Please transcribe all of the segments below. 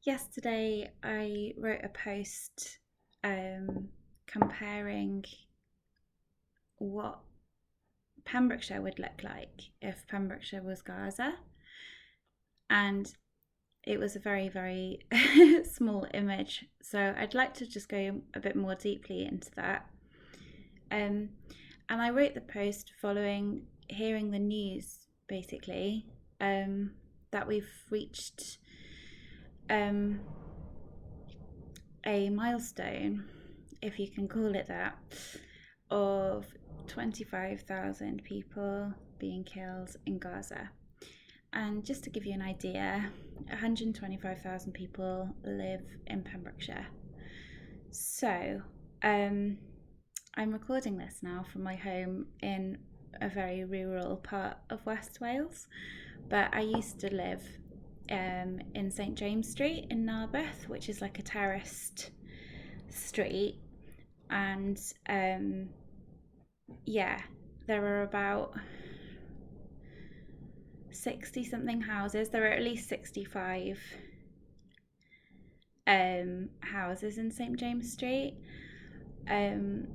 Yesterday, I wrote a post comparing what Pembrokeshire would look like if Pembrokeshire was Gaza. And it was a very, very small image. So I'd like to just go a bit more deeply into that. And I wrote the post following hearing the news, basically, that we've reached um, a milestone, if you can call it that, of 25,000 people being killed in Gaza. And just to give you an idea, 125,000 people live in Pembrokeshire. So, I'm recording this now from my home in a very rural part of West Wales, but I used to live in St James Street in Narberth, which is like a terraced street, and there are about 60 something houses. There are at least 65 houses in St James Street, and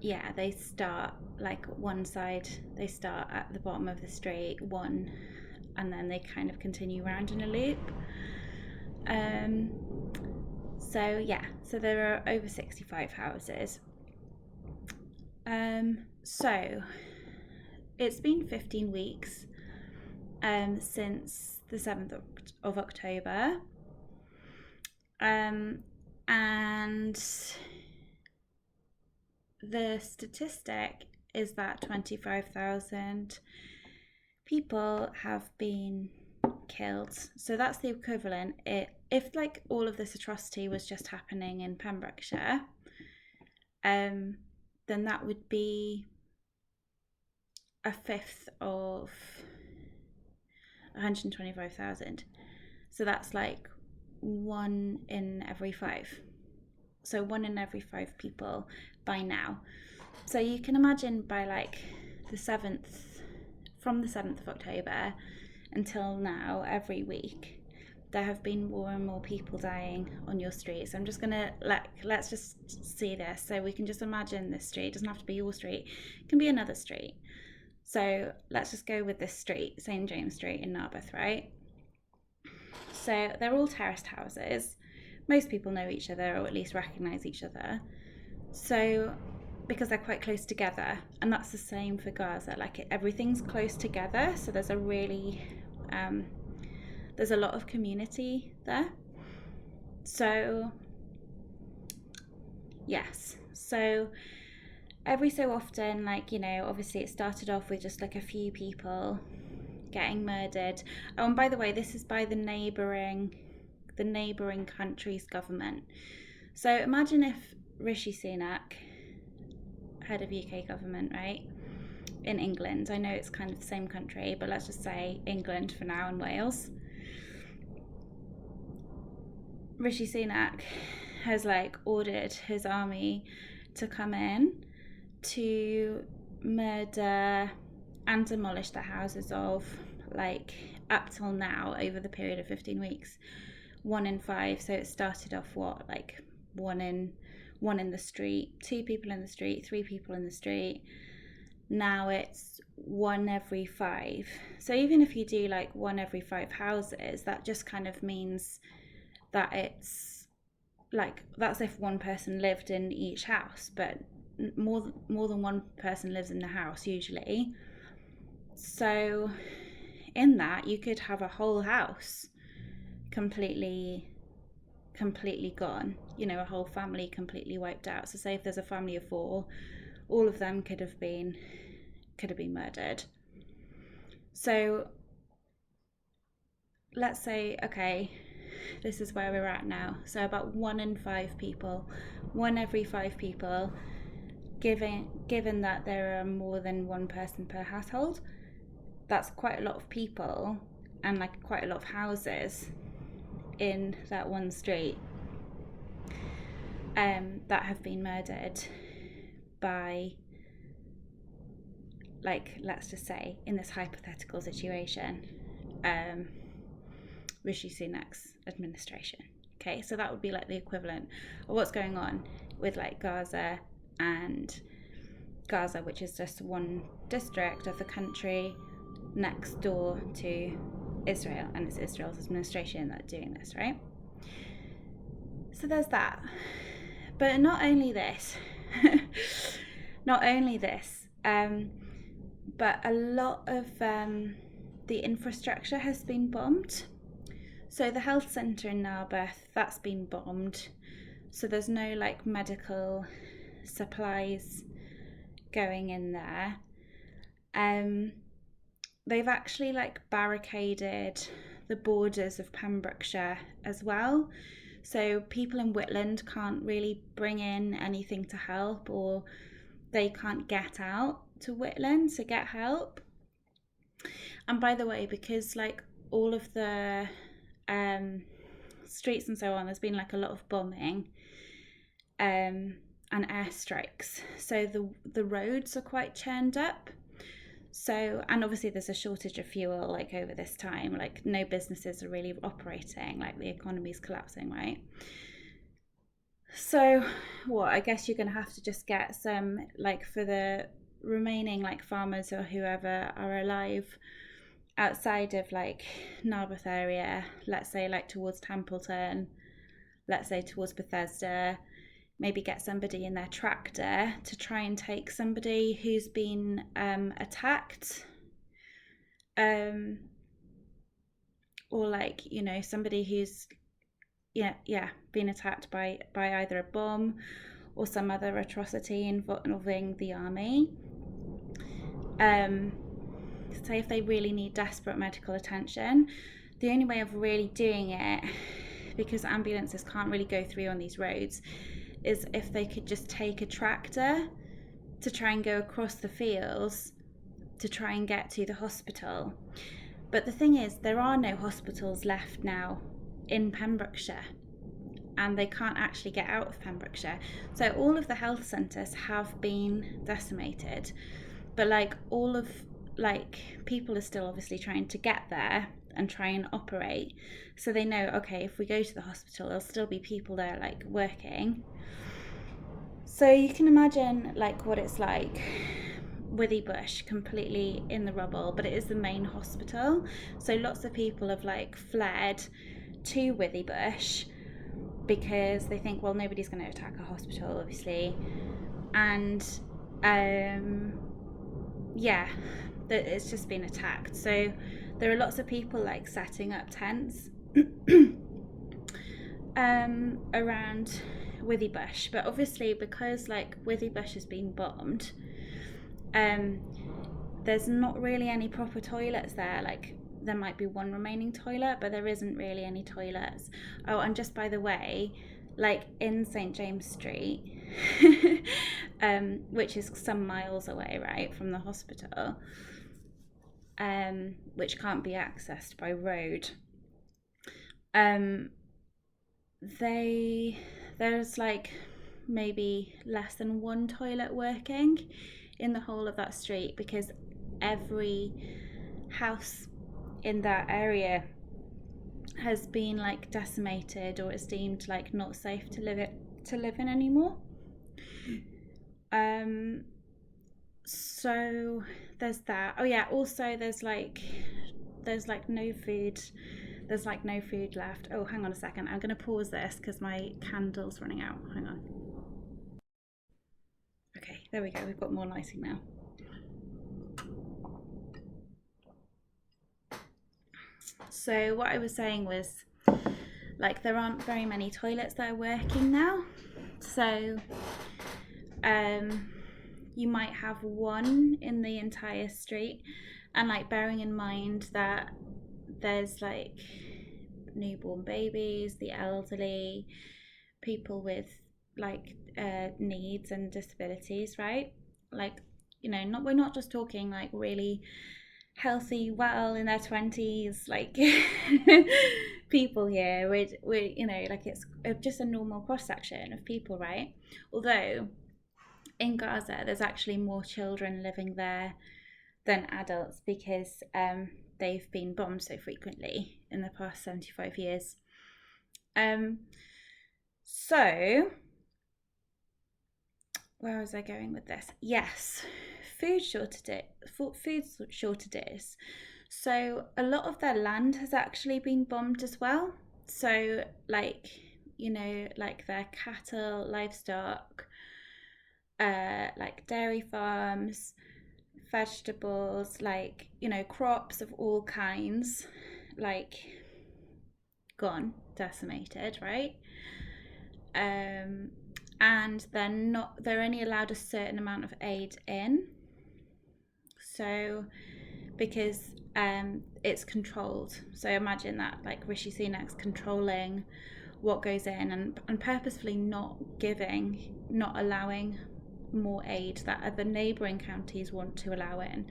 they start like one side, they start at the bottom of the street, and then they kind of continue round in a loop. So there are over 65 houses. So it's been 15 weeks since the 7th of October. And the statistic is that 25,000 people have been killed. So that's the equivalent. If like all of this atrocity was just happening in Pembrokeshire, then that would be a fifth of 125,000. So that's like 1 in every 5. So 1 in every 5 people by now. So you can imagine by like from the 7th of October until now, every week, there have been more and more people dying on your streets. I'm just gonna let's just see this. So we can just imagine this street. It doesn't have to be your street. It can be another street. So let's just go with this street, St James Street in Narberth, right? So they're all terraced houses. Most people know each other, or at least recognise each other. So because they're quite close together, and that's the same for Gaza. Like everything's close together, so there's a really there's a lot of community there. So yes, so every so often, obviously it started off with just like a few people getting murdered. Oh, and by the way, this is by the neighbouring country's government. So imagine if Rishi Sunak, head of UK government, right, in England, I know it's kind of the same country, but let's just say England for now and Wales. Rishi Sunak has ordered his army to come in to murder and demolish the houses of, up till now, over the period of 15 weeks, 1 in 5. So it started off one in the street, 2 people in the street, 3 people in the street. Now it's 1 every 5. So even if you do 1 every 5 houses, that just kind of means that it's that's if one person lived in each house, but more than one person lives in the house usually. So in that, you could have a whole house completely gone, a whole family completely wiped out. So say if there's a family of 4, all of them could have been murdered. So let's say, okay, this is where we're at now. So about 1 in 5 people, 1 every 5 people, given that there are more than one person per household, that's quite a lot of people and quite a lot of houses in that one street that have been murdered by, let's just say, in this hypothetical situation, Rishi Sunak's administration. Okay, so that would be like the equivalent of what's going on with like Gaza, which is just one district of the country next door to Israel, and it's Israel's administration that's doing this, right? So there's that. But not only this, but a lot of the infrastructure has been bombed. So the health centre in Narberth, that's been bombed. So there's no like medical supplies going in there. They've actually like barricaded the borders of Pembrokeshire as well. So people in Whitland can't really bring in anything to help, or they can't get out to Whitland to get help. And by the way, because like all of the streets and so on, there's been like a lot of bombing and airstrikes. So the roads are quite churned up. So, and obviously there's a shortage of fuel like over this time, like no businesses are really operating, like the economy's collapsing, right? So I guess you're going to have to just get some, like for the remaining like farmers or whoever are alive outside of like Narberth area, let's say like towards Templeton, let's say towards Bethesda, maybe get somebody in their tractor to try and take somebody who's been attacked, or like, you know, somebody who's been attacked by either a bomb or some other atrocity involving the army. Say if they really need desperate medical attention, the only way of really doing it, because ambulances can't really go through on these roads, is if they could just take a tractor to try and go across the fields to try and get to the hospital. But the thing is, there are no hospitals left now in Pembrokeshire, and they can't actually get out of Pembrokeshire. So all of the health centres have been decimated, but like all of like people are still obviously trying to get there and try and operate. So they know, okay, if we go to the hospital, there'll still be people there like working. So you can imagine like what it's like. Withybush completely in the rubble, but it is the main hospital. So lots of people have like fled to Withybush because they think, well, nobody's going to attack a hospital, obviously. And it's just been attacked. So there are lots of people like setting up tents around Withybush, but obviously because like Withybush has been bombed, there's not really any proper toilets there. Like there might be one remaining toilet, but there isn't really any toilets. Oh, and just by the way, like in St James Street, which is some miles away, right, from the hospital, which can't be accessed by road, there's like maybe less than one toilet working in the whole of that street, because every house in that area has been like decimated, or it's deemed like not safe to live in anymore. So there's that. Oh yeah, also there's like no food. There's like no food left. Oh, hang on a second. I'm going to pause this because my candle's running out. Hang on. Okay, there we go. We've got more lighting now. So what I was saying was, like, there aren't very many toilets that are working now. So you might have one in the entire street. And like bearing in mind that there's like newborn babies, the elderly, people with like needs and disabilities, right? Like, you know, we're not just talking like really healthy, well in their 20s, like people here. We're you know, like it's just a normal cross section of people, right? Although in Gaza there's actually more children living there than adults, because they've been bombed so frequently in the past 75 years. So where was I going with this? Yes, food shortages. So a lot of their land has actually been bombed as well. So like, you know, like their cattle, livestock, like dairy farms, vegetables, like, you know, crops of all kinds, like gone, decimated, right? And they're only allowed a certain amount of aid in. So because it's controlled. So imagine that, like Rishi Sunak's controlling what goes in and purposefully not allowing more aid that other neighbouring counties want to allow in.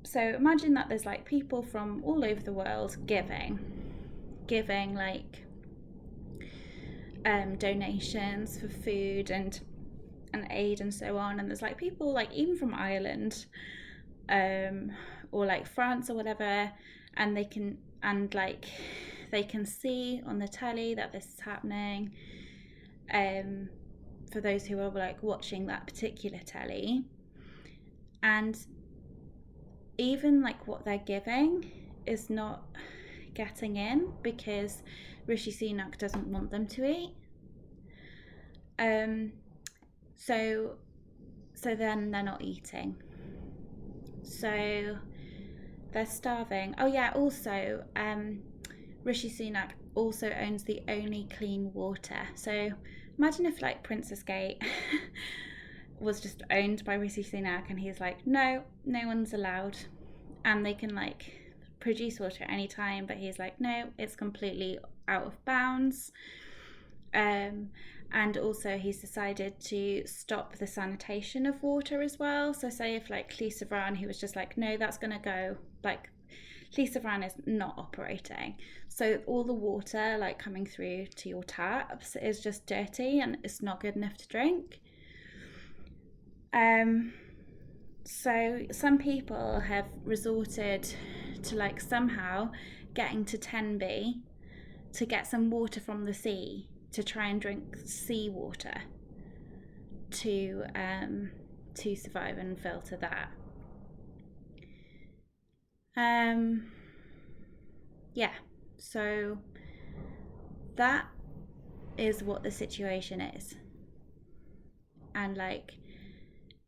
So imagine that there's like people from all over the world giving like donations for food and aid and so on, and there's like people like even from Ireland or like France or whatever, and they can see on the telly that this is happening, for those who are like watching that particular telly, and even like what they're giving is not getting in because Rishi Sunak doesn't want them to eat. So then they're not eating. So they're starving. Oh yeah, also Rishi Sunak also owns the only clean water. So imagine if like Princess Gate was just owned by Rishi Sunak and he's like, no one's allowed, and they can like produce water at any time, but he's like, no, it's completely out of bounds. And also he's decided to stop the sanitation of water as well. So say if like Llisafran, he was just like, no, that's going to go, like Llisafran is not operating. So all the water like coming through to your taps is just dirty and it's not good enough to drink. So some people have resorted to like somehow getting to Tenby to get some water from the sea to try and drink seawater to survive and filter that. Yeah, so that is what the situation is, and like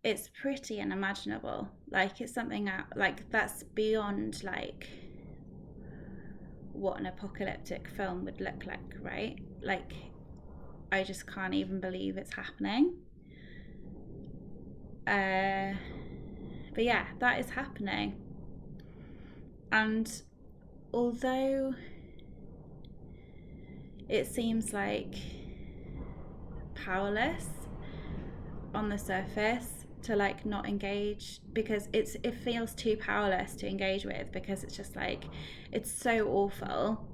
it's pretty unimaginable. Like it's something like that's beyond like what an apocalyptic film would look like, right? Like I just can't even believe it's happening. But yeah, that is happening. And although it seems like powerless on the surface to like not engage, because it feels too powerless to engage with, because it's just like it's so awful.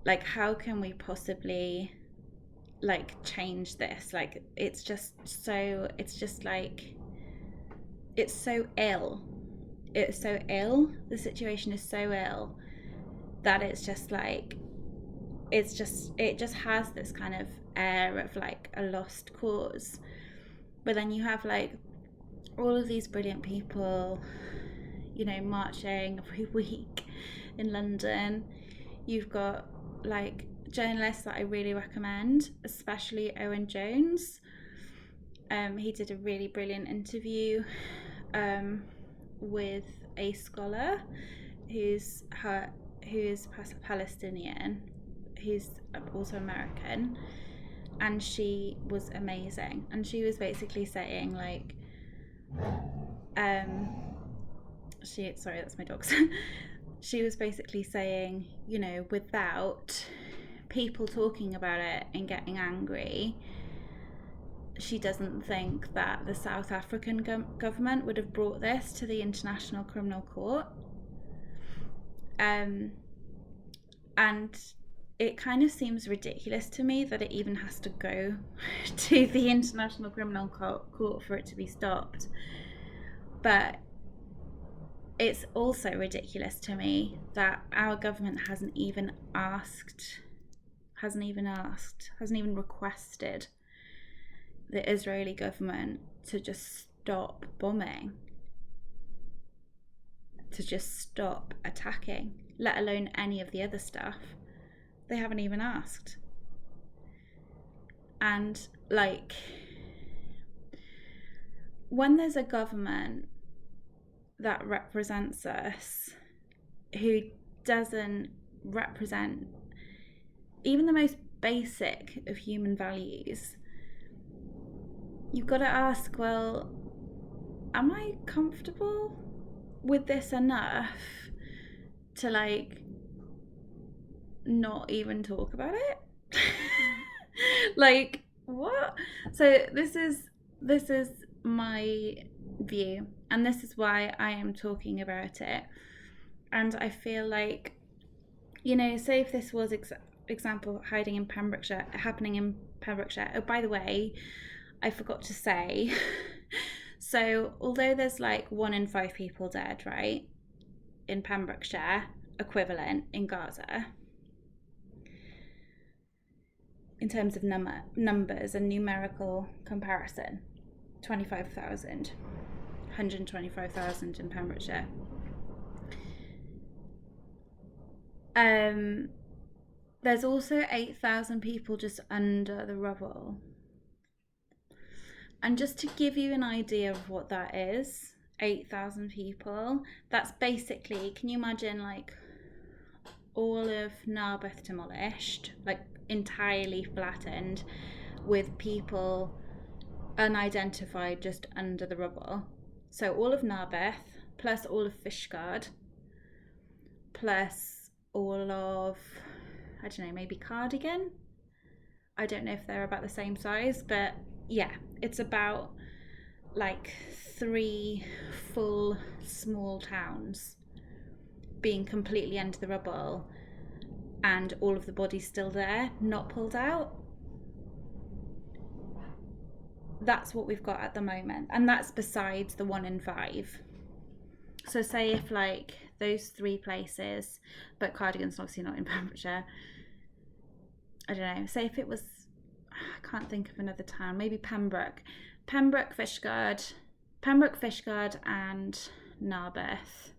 Like how can we possibly like change this? Like it's so ill. It's so ill. The situation is so ill that it's just like it just has this kind of air of like a lost cause. But then you have like all of these brilliant people, you know, marching every week in London. You've got like journalists that I really recommend, especially Owen Jones. He did a really brilliant interview with a scholar who's Palestinian, who's also American, and she was amazing. And she was basically saying like, sorry, that's my dogs. She was basically saying, you know, without people talking about it and getting angry, she doesn't think that the South African government would have brought this to the International Criminal Court. And it kind of seems ridiculous to me that it even has to go to the International Criminal Court for it to be stopped. But it's also ridiculous to me that our government hasn't even requested the Israeli government to just stop bombing, to just stop attacking, let alone any of the other stuff. They haven't even asked. And like, when there's a government that represents us who doesn't represent even the most basic of human values, you've got to ask, well, am I comfortable with this enough to like not even talk about it? Like, what? So this is my view, and this is why I am talking about it. And I feel like, you know, say if this was example happening in Pembrokeshire. Oh, by the way, I forgot to say, so although there's like 1 in 5 people dead, right, in Pembrokeshire, equivalent in Gaza, in terms of numbers and numerical comparison, 25,000, 125,000 in Pembrokeshire. There's also 8,000 people just under the rubble. And just to give you an idea of what that is, 8,000 people, that's basically, can you imagine like all of Narberth demolished, like entirely flattened, with people unidentified just under the rubble. So all of Narberth, plus all of Fishguard, plus all of, I don't know, maybe Cardigan. I don't know if they're about the same size, but yeah, it's about like 3 full small towns being completely under the rubble, and all of the bodies still there, not pulled out. That's what we've got at the moment, and that's besides the 1 in 5. So say if like those 3 places, but Cardigan's obviously not in Pembrokeshire, I don't know, say if it was, I can't think of another town, maybe Pembroke, Fishguard and Narberth.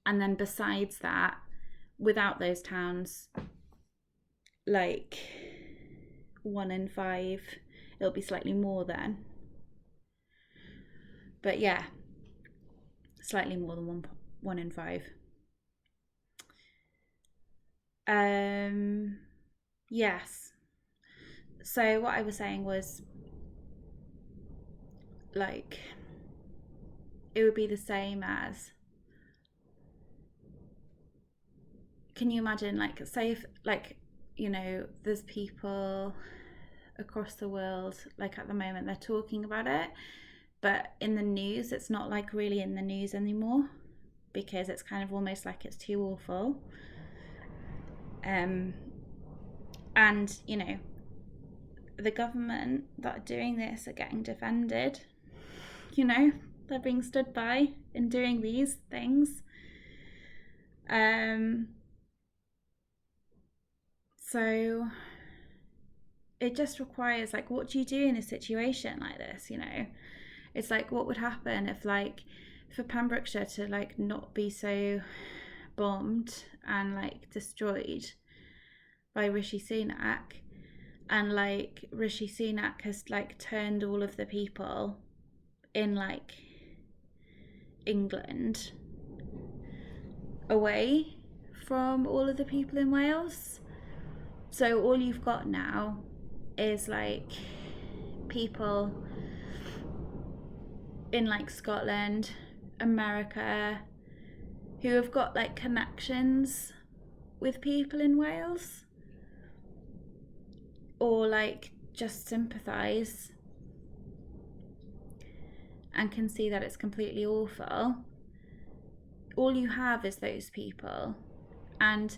And then besides that, without those towns, like 1 in 5, it'll be slightly more then. But yeah, slightly more than 1 in 5. Yes. So what I was saying was, like, it would be the same as, can you imagine, like, say if, like, you know, there's people across the world, like at the moment, they're talking about it, but in the news, it's not like really in the news anymore, because it's kind of almost like it's too awful. And, you know, the government that are doing this are getting defended, you know, they're being stood by in doing these things. So it just requires, like, what do you do in a situation like this, you know? It's like, what would happen if, like, for Pembrokeshire to, like, not be so bombed and, like, destroyed by Rishi Sunak, and, like, Rishi Sunak has, like, turned all of the people in, like, England away from all of the people in Wales. So all you've got now is, like, people in, like, Scotland, America, who have got, like, connections with people in Wales, or, like, just sympathise and can see that it's completely awful. All you have is those people. And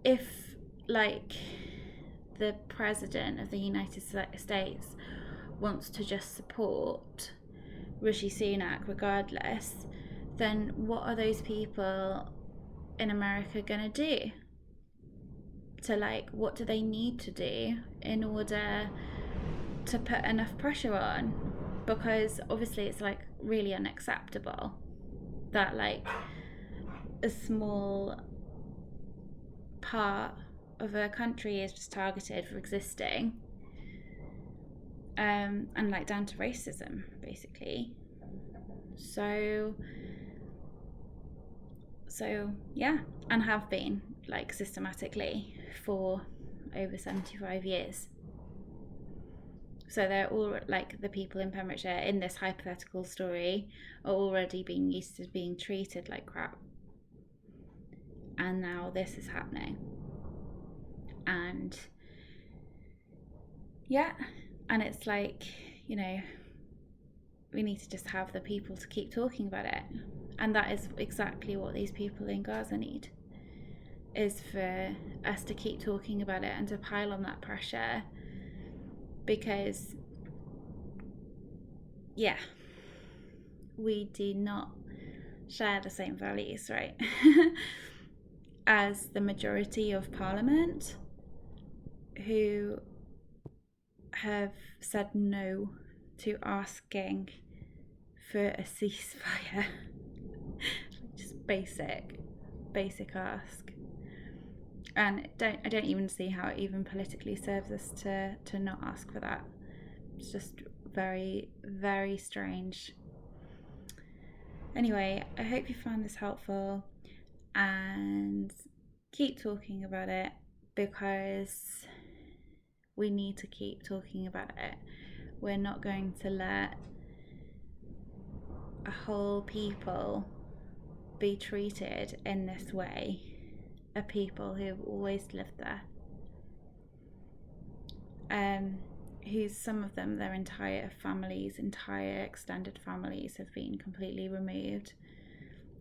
if, like, the President of the United States wants to just support Rishi Sunak regardless, then what are those people in America gonna do? To like, what do they need to do in order to put enough pressure on? Because obviously it's like really unacceptable that like a small part of a country is just targeted for existing, and like down to racism basically. So yeah, and have been like systematically for over 75 years. So they're all like, the people in Pembrokeshire in this hypothetical story are already being used to being treated like crap, and now this is happening. And yeah, and it's like, you know, we need to just have the people to keep talking about it. And that is exactly what these people in Gaza need, is for us to keep talking about it and to pile on that pressure. Because yeah, we do not share the same values, right? As the majority of Parliament, who have said no to asking for a ceasefire. Just basic ask. And I don't even see how it even politically serves us to not ask for that. It's just very, very strange. Anyway, I hope you found this helpful, and keep talking about it, because we need to keep talking about it. We're not going to let a whole people be treated in this way, a people who've always lived there, who's, some of them, their entire extended families have been completely removed.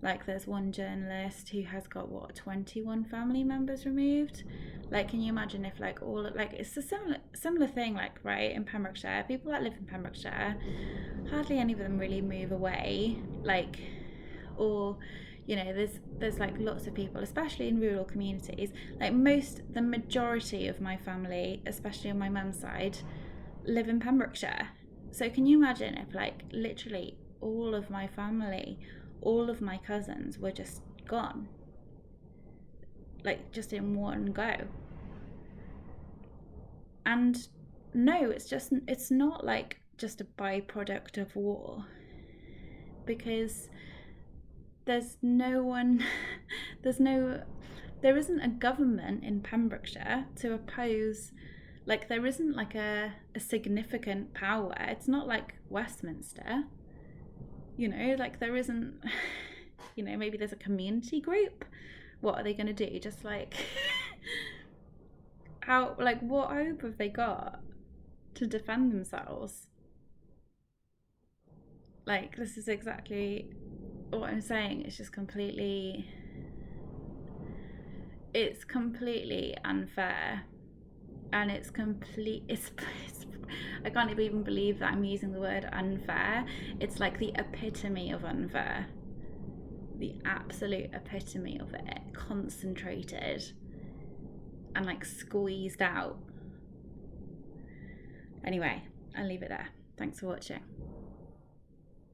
Like, there's one journalist who has got 21 family members removed. Like, can you imagine if like all, like, it's a similar thing, like, right, in Pembrokeshire, people that live in Pembrokeshire, hardly any of them really move away, like, or, you know, there's like lots of people, especially in rural communities, like the majority of my family, especially on my mum's side, live in Pembrokeshire. So can you imagine if like literally all of my family, all of my cousins were just gone, like just in one go? And no, it's not like just a byproduct of war, because there isn't a government in Pembrokeshire to oppose, like there isn't like a significant power. It's not like Westminster, you know, like there isn't, you know, maybe there's a community group. What are they going to do? Just like, how, like, what hope have they got to defend themselves? Like, this is exactly what I'm saying. It's just completely unfair, and it's I can't even believe that I'm using the word unfair. It's like the epitome of unfair, the absolute epitome of it, concentrated and like squeezed out. Anyway, I'll leave it there. Thanks for watching.